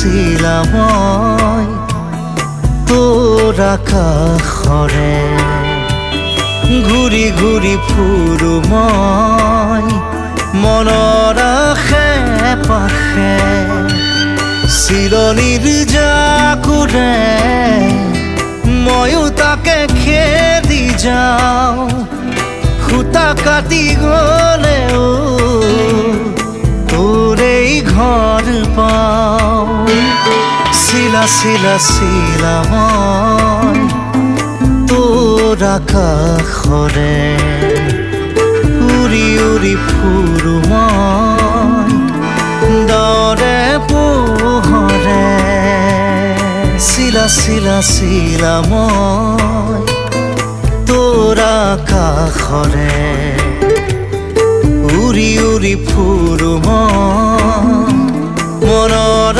চিলা মই তোৰ আকাশৰে ঘূৰি ঘূৰি ফুৰো মই মনৰ আশে পাশে চিলনীৰ জাকুৰে ময়ো তাকে খেদি যাওঁ খুটা কাটি গলেও তোৰেই ঘৰ পাওঁ চিলা চিলা চিলা মই তোৰ আকাশৰে উৰি উৰি ফুৰো মই দৰে পোহৰে চিলা চিলা চিলা মই তোৰ আকাশৰে উৰি উৰি ফুৰো মই মনৰ